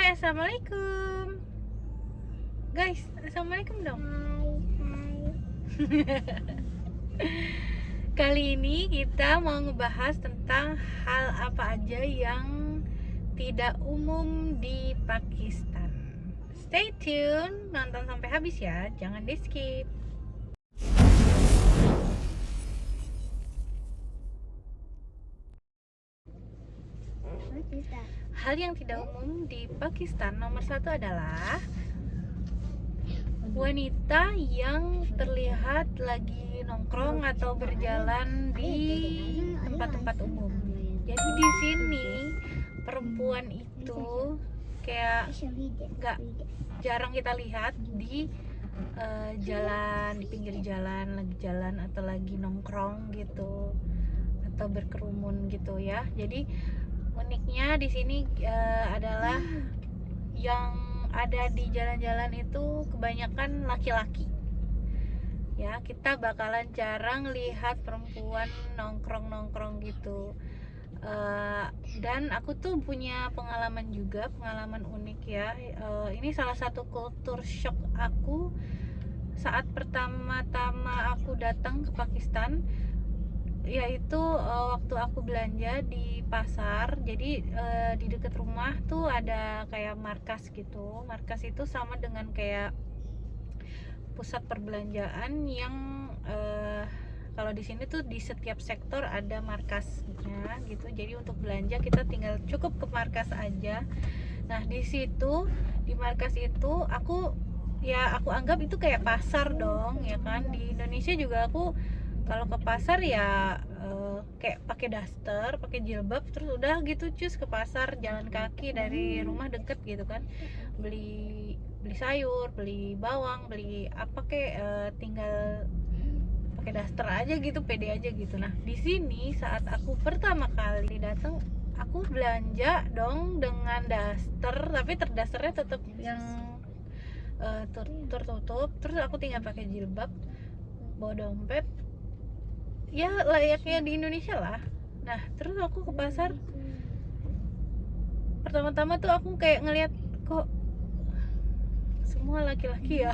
Hai, assalamualaikum. Guys, assalamualaikum dong. Kali ini kita mau ngebahas tentang hal apa aja yang tidak umum di Pakistan. Stay tune, nonton sampai habis ya, jangan di skip. Hal yang tidak umum di Pakistan nomor satu adalah wanita yang terlihat lagi nongkrong atau berjalan di tempat-tempat umum. Jadi di sini perempuan itu kayak nggak jarang kita lihat di jalan, di pinggir jalan, lagi jalan atau lagi nongkrong gitu atau berkerumun gitu ya. Jadi uniknya di sini adalah yang ada di jalan-jalan itu kebanyakan laki-laki. Ya, kita bakalan jarang lihat perempuan nongkrong-nongkrong gitu. Dan aku tuh punya pengalaman juga, pengalaman unik ya. Ini salah satu culture shock aku saat pertama-tama aku datang ke Pakistan, yaitu waktu aku belanja di pasar. Jadi di dekat rumah tuh ada kayak markas gitu. Markas itu sama dengan kayak pusat perbelanjaan yang kalau di sini tuh di setiap sektor ada markasnya gitu. Jadi untuk belanja kita tinggal cukup ke markas aja. Nah, di situ di markas itu aku anggap itu kayak pasar dong, ya kan. Di Indonesia juga aku kalau ke pasar ya kayak pakai daster, pakai jilbab, terus udah gitu cus ke pasar, jalan kaki dari rumah deket gitu kan, beli sayur, beli bawang, beli apa kayak tinggal pakai daster aja gitu, pede aja gitu. Nah, di sini saat aku pertama kali datang, aku belanja dong dengan daster, tapi dasternya tetap yang tertutup. Terus aku tinggal pakai jilbab, bawa dompet, ya layaknya di Indonesia lah. Nah, terus aku ke pasar, pertama-tama tuh aku kayak ngeliat, kok semua laki-laki ya.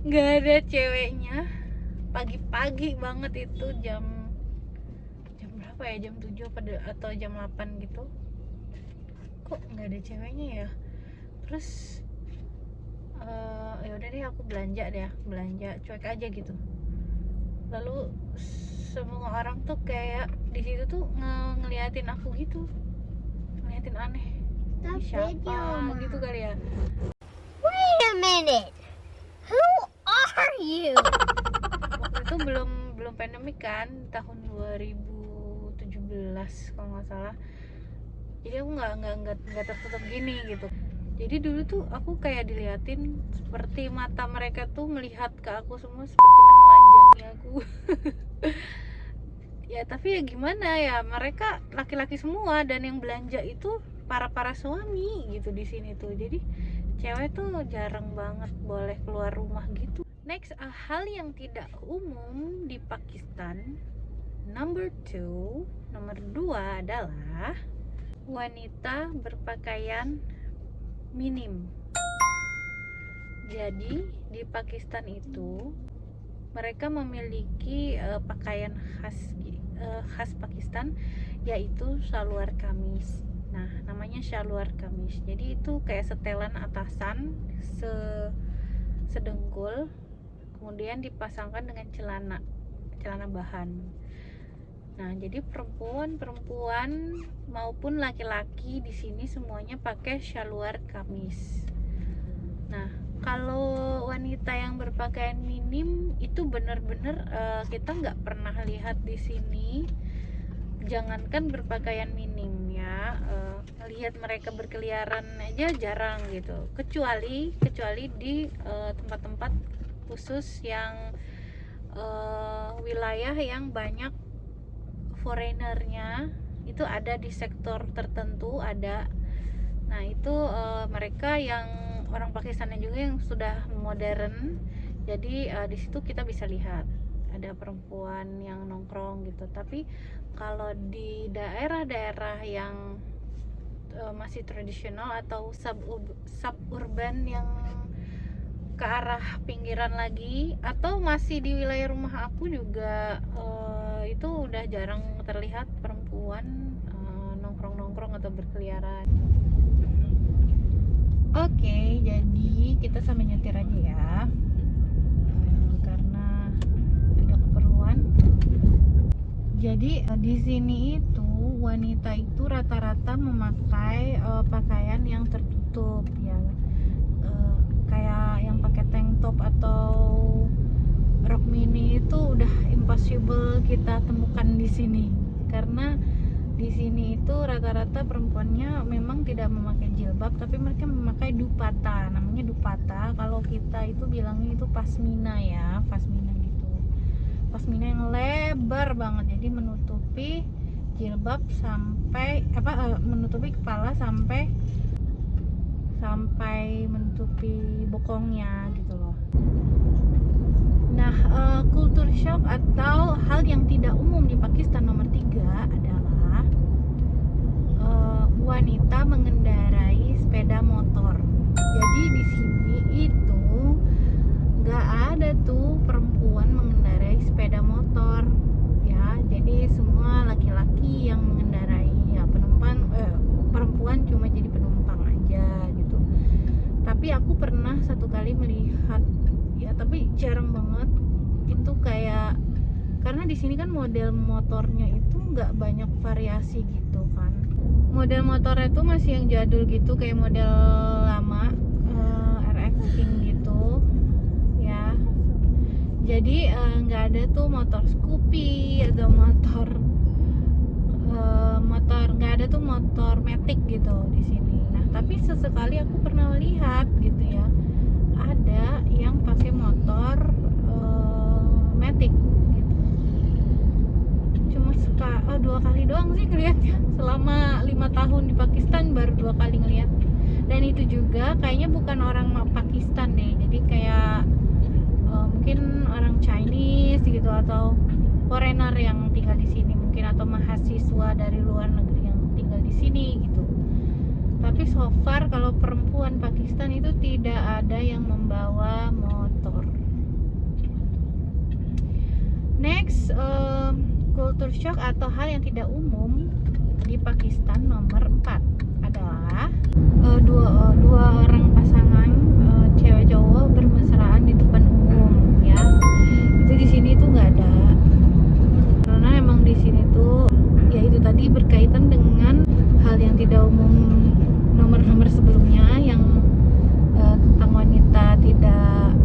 Nggak ada ceweknya. Pagi-pagi banget itu, jam berapa ya, jam 7 atau jam 8 gitu, kok nggak ada ceweknya ya. Terus ya udah deh, aku belanja cuek aja gitu. Lalu semua orang tuh kayak di situ tuh ngeliatin aku gitu, ngeliatin aneh, ini siapa gitu kali ya. Wait a minute. Who are you? Waktu itu belum pandemik kan, tahun 2017 kalau nggak salah. Jadi aku nggak tertutup gini gitu. Jadi dulu tuh aku kayak diliatin, seperti mata mereka tuh melihat ke aku semua, seperti menelanjangi aku. Ya tapi ya gimana ya, mereka laki-laki semua dan yang belanja itu para suami gitu di sini tuh. Jadi cewek tuh jarang banget boleh keluar rumah gitu. Next, hal yang tidak umum di Pakistan, nomor 2 adalah wanita berpakaian minim. Jadi di Pakistan itu mereka memiliki pakaian khas Pakistan, yaitu shalwar kamis. Nah, namanya shalwar kamis. Jadi itu kayak setelan atasan sedengkul, kemudian dipasangkan dengan celana bahan. Nah, jadi perempuan maupun laki-laki di sini semuanya pakai shalwar kamis. Nah, kalau wanita yang berpakaian minim itu benar-benar kita nggak pernah lihat di sini. Jangankan berpakaian minim ya, lihat mereka berkeliaran aja jarang gitu. Kecuali di tempat-tempat khusus yang wilayah yang banyak foreignernya, itu ada di sektor tertentu ada. Nah, itu mereka yang orang Pakistannya juga yang sudah modern. Jadi di situ kita bisa lihat ada perempuan yang nongkrong gitu. Tapi kalau di daerah-daerah yang masih tradisional atau suburban yang ke arah pinggiran lagi, atau masih di wilayah rumah aku juga, itu udah jarang terlihat perempuan nongkrong-nongkrong atau berkeliaran. Oke, jadi kita sambil nyetir aja ya, karena ada keperluan. Jadi di sini itu wanita itu rata-rata memakai pakaian yang tertutup ya, kayak yang pakai tank top atau rok mini itu udah impossible kita temukan di sini, karena di sini itu rata-rata perempuannya memang tidak memakai jilbab, tapi mereka memakai dupata. Namanya dupata, kalau kita itu bilangnya itu pasmina ya, pasmina gitu. Pasmina yang lebar banget, jadi menutupi jilbab sampai menutupi kepala sampai menutupi bokongnya gitu loh. Nah, culture shock atau hal yang tidak umum di Pakistan nomor 3 adalah wanita mengendarai sepeda motor. Jadi di sini itu nggak ada tuh perempuan mengendarai sepeda motor ya. Jadi semua laki-laki yang mengendarai ya, perempuan cuma jadi penumpang aja gitu. Tapi aku pernah satu kali melihat ya, tapi jarang banget itu, kayak karena di sini kan model motornya itu nggak banyak variasi gitu kan. Model motornya tuh masih yang jadul gitu, kayak model lama, RX King gitu ya. Jadi nggak ada tuh motor Scoopy atau motor nggak ada tuh motor Matic gitu di sini. Nah, tapi sesekali aku pernah lihat gitu ya, ada yang pakai motor Matic gitu. Cuma 2 kali doang sih ngeliatnya selama 5 tahun di Pakistan, baru 2 kali ngeliat. Dan itu juga kayaknya bukan orang Pakistan deh, jadi kayak mungkin orang Chinese gitu, atau foreigner yang tinggal di sini mungkin, atau mahasiswa dari luar negeri yang tinggal di sini gitu. Tapi so far kalau perempuan Pakistan itu tidak ada yang membawa motor. Next, culture shock atau hal yang tidak umum di Pakistan nomor 4 adalah dua orang pasangan cewek cowok bermesraan di depan umum ya. Itu di sini tuh nggak ada, karena emang di sini tuh ya itu tadi berkaitan dengan hal yang tidak umum nomor sebelumnya, yang tentang wanita tidak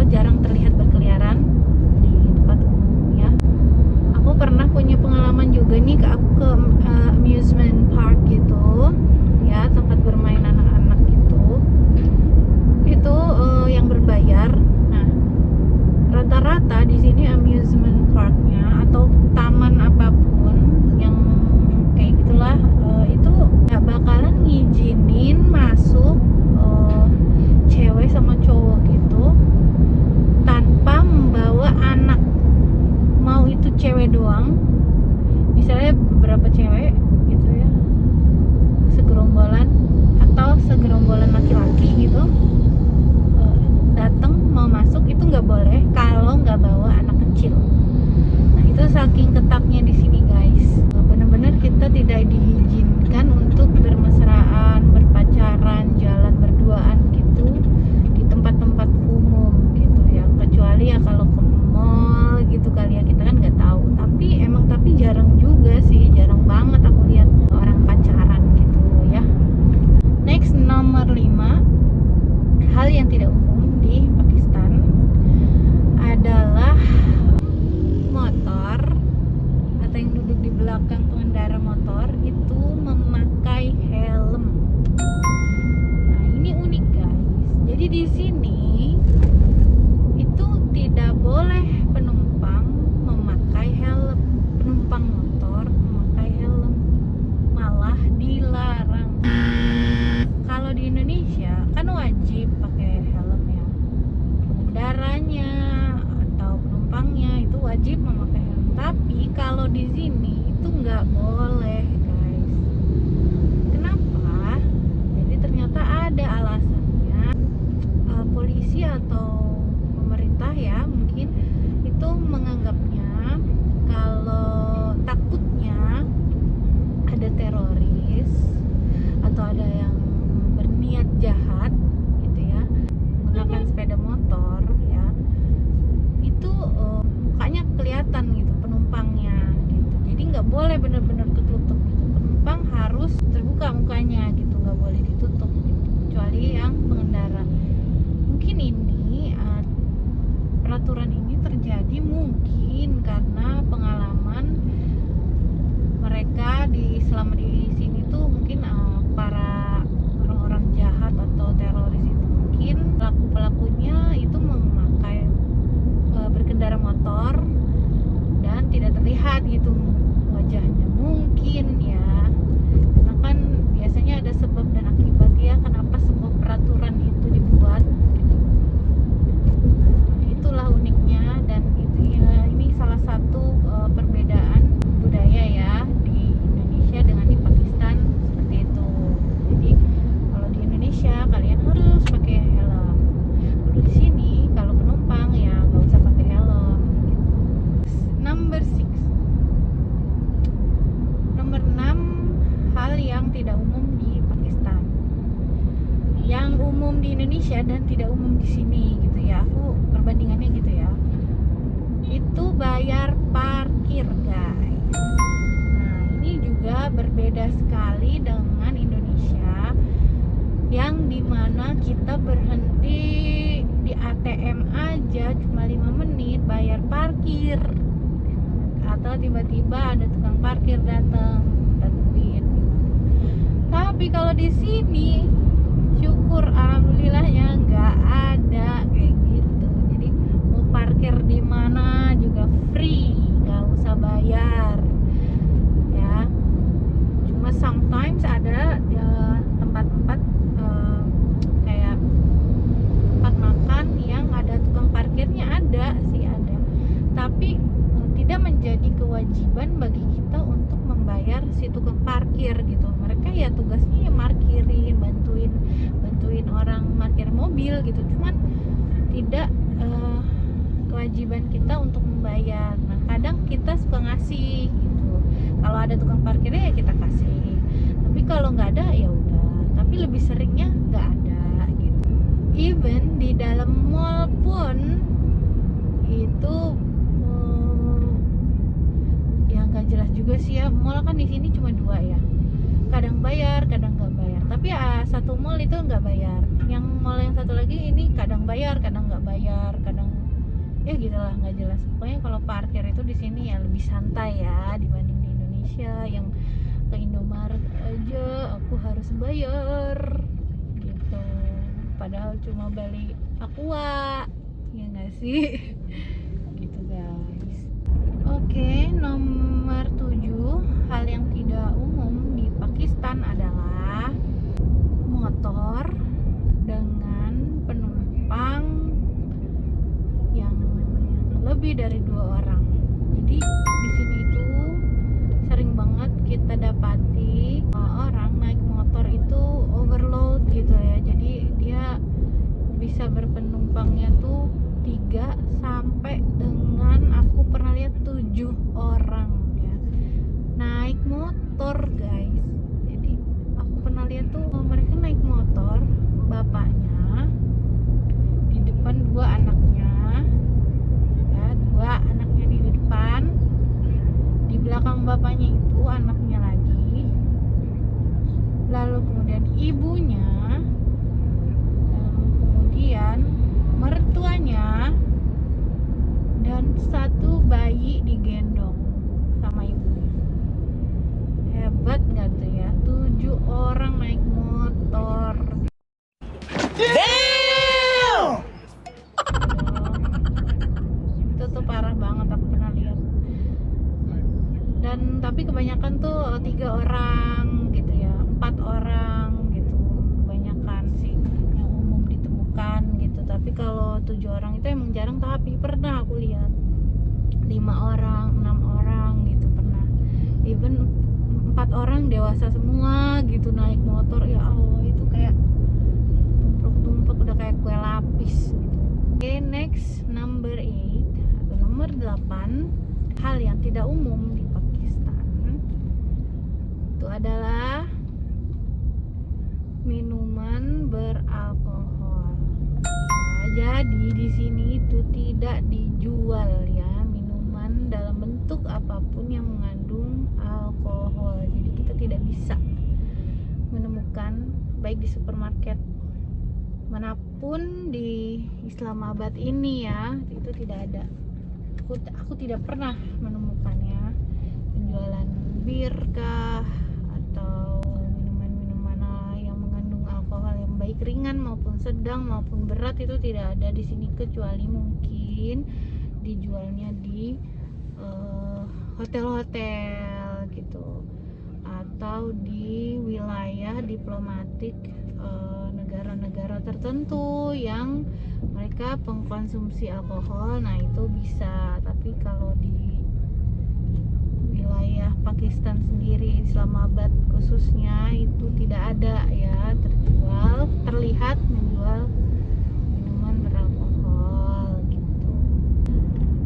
jarang terlihat berkeliaran di tempat umum ya. Aku pernah punya pengalaman juga nih, aku ke amusement park gitu ya, tempat bermain anak-anak gitu. Itu yang berbayar. Nah, rata-rata di sini amusement parknya atau taman apapun yang kayak gitulah, itu nggak bakalan ngizinin masuk cewek sama cowok gitu tanpa membawa anak. Mau itu cewek doang, misalnya beberapa cewek gitu ya, segerombolan atau segerombolan laki-laki gitu, datang mau masuk itu nggak boleh kalau nggak bawa anak kecil. Nah, itu saking ketatnya di sini guys, bener-bener kita tidak diizinkan untuk bermesraan, berpacaran, jalan berduaan gitu di tempat-tempat umum gitu ya, kecuali ya kalau ke mall gitu kali ya, kita kan nggak tahu. Tapi jarang juga sih, jarang banget aku lihat orang pacaran gitu ya. Next, nomor 5 hal yang tidak umum di Pakistan adalah motor atau yang duduk di belakang pengendara motor itu memakai helm. Nah, ini unik guys. Jadi di sini itu tidak boleh penumpang memakai helm, penumpang motor memakai helm, malah dilarang. Kalau di Indonesia kan wajib pakai helm ya, pengendaranya atau penumpangnya wajib memakai helm. Tapi kalau di sini itu nggak boleh, guys. Kenapa? Jadi ternyata ada alasannya. Polisi atau pemerintah ya mungkin itu menganggapnya kalau takutnya ada teroris atau ada yang berniat jahat gitu ya menggunakan sepeda motor ya, itu mukanya kelihatan gitu penumpangnya gitu. Jadi nggak boleh benar-benar ketutup gitu. Penumpang harus terbuka mukanya gitu, nggak boleh ditutup gitu, kecuali yang pengendara. Mungkin ini peraturan ini terjadi mungkin karena pengalaman mereka selama di sini tuh mungkin para orang-orang jahat atau teroris itu mungkin pelakunya itu memakai berkendara motor dan tidak terlihat gitu wajahnya mungkin ya, karena kan biasanya ada sebab dan akibat ya kenapa sebuah peraturan itu dibuat gitu. Nah, itulah uniknya dan itu ya, ini salah satu perbedaan budaya ya di Indonesia dengan di Pakistan seperti itu. Jadi kalau di Indonesia kalian harus pakai helm. Kalau di sini kalau penumpang ya nggak usah pakai helm. Number 6. Nomor 6 hal yang tidak umum di Pakistan. Yang umum di Indonesia dan tidak umum di sini gitu ya. Aku perbandingannya gitu ya. Itu bayar parkir, guys. Nah, ini juga berbeda sekali dengan Indonesia yang dimana kita berhenti di ATM aja cuma 5 menit bayar parkir, atau tiba-tiba ada tukang parkir datang dan duit. Tapi kalau di sini syukur alhamdulillahnya nggak ada kayak gitu. Jadi mau parkir di mana juga free, nggak usah bayar ya. Cuma sometimes ada tempat-tempat kayak tempat makan yang ada tukang parkirnya, ada sih ada, tapi tidak menjadi kewajiban bagi kita untuk membayar si tukang parkir gitu. Mereka ya tugasnya ya parkirin, bantuin orang parkir mobil gitu, cuman tidak kewajiban kita untuk membayar. Nah kadang kita suka ngasih gitu, kalau ada tukang parkirnya ya kita kasih, tapi kalau nggak ada ya udah. Tapi lebih seringnya nggak ada gitu. Even di dalam mall pun itu ya nggak jelas juga sih ya. Mall kan di sini cuma 2 ya, kadang bayar kadang nggak bayar. Tapi satu mall itu nggak bayar, yang mall yang satu lagi ini kadang bayar kadang nggak bayar, kadang ya gitulah, nggak jelas. Pokoknya kalau parkir itu di sini ya lebih santai ya dibanding di Indonesia yang ke Indomaret aja aku harus bayar gitu, padahal cuma beli Aqua ya nggak sih. Gitu guys. Oke, nomor 7 hal yang tidak umum di Pakistan adalah motor dengan penumpang yang lebih dari 2 orang. Jadi di sini itu sering banget kita dapati orang naik motor itu overload gitu ya. Jadi dia bisa berpenumpangnya tuh 3 sampai dengan aku pernah lihat 7 orang ya naik motor, guys. Jadi aku pernah lihat tuh mereka naik motor, bapaknya di depan 2 anaknya ya, 2 anaknya di depan, di belakang bapaknya itu anaknya lagi, lalu kemudian ibunya, lalu kemudian mertuanya, dan 1 bayi digendong sama ibunya. Hebat nggak tuh ya, 7 orang naik motor. Damn! Itu tuh parah banget, aku pernah lihat. Dan tapi kebanyakan tuh 3 orang gitu ya, 4 orang gitu, kebanyakan sih yang umum ditemukan gitu. Tapi kalau 7 orang itu emang jarang, tapi pernah aku lihat 5 orang, 6 orang gitu pernah. Even 4 orang dewasa semua gitu naik motor. Ya Allah, itu kayak tumpuk-tumpuk udah kayak kue lapis gitu. Oke, next number 8 atau nomor 8, hal yang tidak umum di Pakistan itu adalah minuman beralkohol. Nah, jadi di sini itu tidak dijual ya minuman dalam bentuk apapun yang mengandung alkohol. Jadi kita tidak bisa menemukan baik di supermarket manapun di Islamabad ini ya, itu tidak ada. Aku tidak pernah menemukannya penjualan bir kah atau minuman-minuman yang mengandung alkohol yang baik ringan maupun sedang maupun berat, itu tidak ada di sini, kecuali mungkin dijualnya di hotel-hotel gitu atau di wilayah diplomatik negara-negara tertentu yang mereka pengkonsumsi alkohol. Nah itu bisa, tapi kalau di wilayah Pakistan sendiri, Islamabad khususnya, itu tidak ada ya terlihat menjual minuman beralkohol gitu.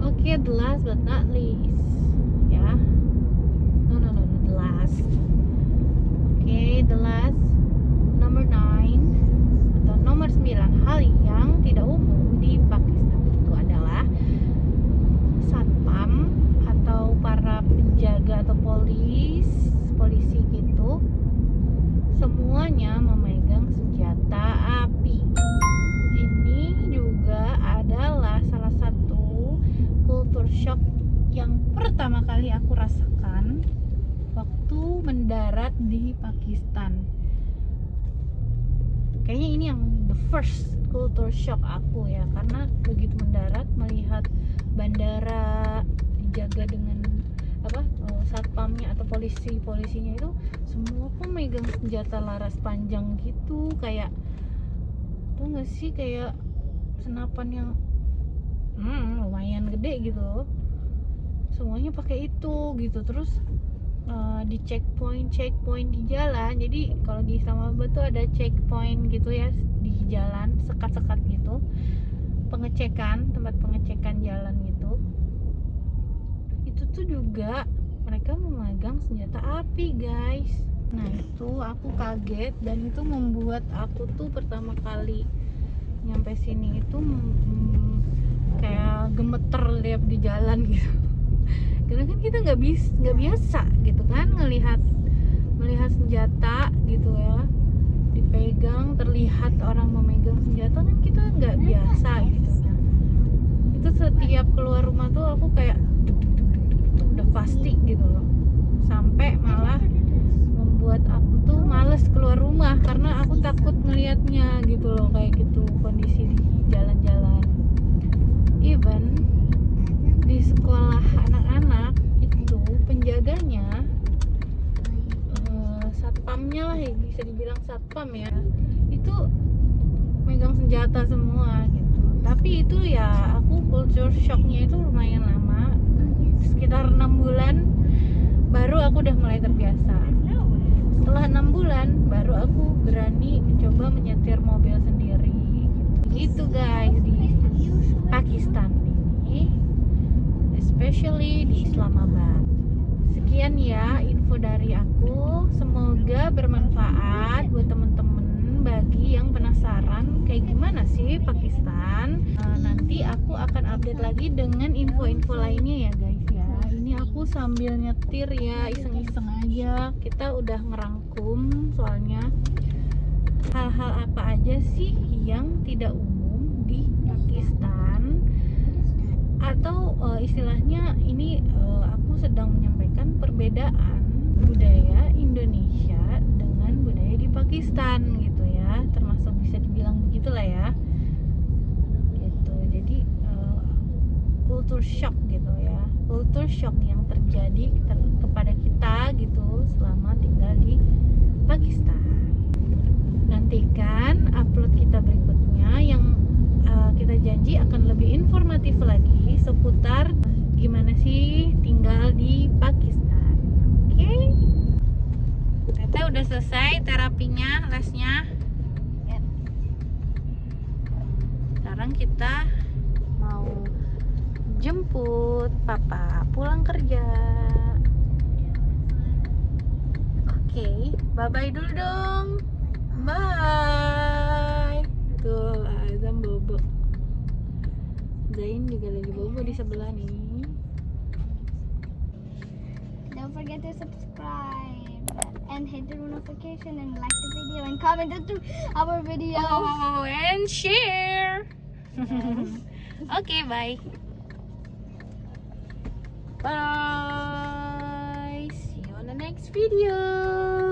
Oke, the last but not least ya, no the last. Oke, the last number 9 atau nomor 9 hal yang tidak umum di Pakistan itu adalah satpam atau para penjaga atau polisi gitu, semuanya memegang senjata api. Ini juga adalah salah satu culture shock yang pertama kali aku rasakan waktu mendarat di Pakistan. Kayaknya ini yang the first culture shock aku ya, karena begitu mendarat melihat bandara dijaga dengan satpamnya atau polisinya itu semua pun megang senjata laras panjang gitu, kayak tuh nggak sih, kayak senapan yang lumayan gede gitu loh. Semuanya pakai itu gitu. Terus di checkpoint di jalan. Jadi kalau di Islamabad tuh ada checkpoint gitu ya di jalan, sekat-sekat gitu, tempat pengecekan jalan gitu. Itu tuh juga mereka memegang senjata api, guys. Nah itu aku kaget, dan itu membuat aku tuh pertama kali nyampe sini itu kayak gemeter lihat di jalan gitu. Karena kan kita nggak biasa gitu kan melihat senjata gitu ya dipegang, terlihat orang memegang senjata, kan kita nggak biasa gitu. Nah, itu setiap keluar rumah tuh aku kayak udah pasti gitu loh, sampai malah membuat aku tuh males keluar rumah karena aku takut ngelihatnya gitu loh, kayak gitu kondisi di jalan-jalan. Even di sekolah anak-anak itu penjaganya satpamnya lah ya, bisa dibilang satpam ya, itu megang senjata semua gitu. Tapi itu ya aku culture shocknya itu lumayan lama, sekitar 6 bulan baru aku udah mulai terbiasa. Setelah 6 bulan baru aku berani mencoba menyetir mobil sendiri gitu guys, di Pakistan ini, especially di Islamabad. Sekian ya info dari aku, semoga bermanfaat buat temen-temen bagi yang penasaran kayak gimana sih Pakistan. Nanti aku akan update lagi dengan info-info lainnya ya guys ya. Ini aku sambil nyetir ya, iseng-iseng aja. Kita udah ngerangkum soalnya hal-hal apa aja sih yang tidak umum di Pakistan, atau istilahnya ini aku sedang menyampaikan perbedaan budaya Indonesia dengan budaya di Pakistan gitu ya, termasuk bisa dibilang begitulah ya gitu. Jadi culture shock gitu ya, culture shock yang terjadi kepada kita gitu selama tinggal di Pakistan. Nantikan upload kita berikutnya yang kita janji akan lebih informatif lagi seputar gimana udah selesai terapinya, lesnya. Yep. Sekarang kita mau jemput papa pulang kerja. Oke, bye-bye dulu dong. Bye. Tuh, Azam bobo. Zain juga lagi bobo di sebelah nih. Don't forget to subscribe and hit the notification and like the video and comment to our video. Oh, and share. Okay, bye. Bye. See you on the next video.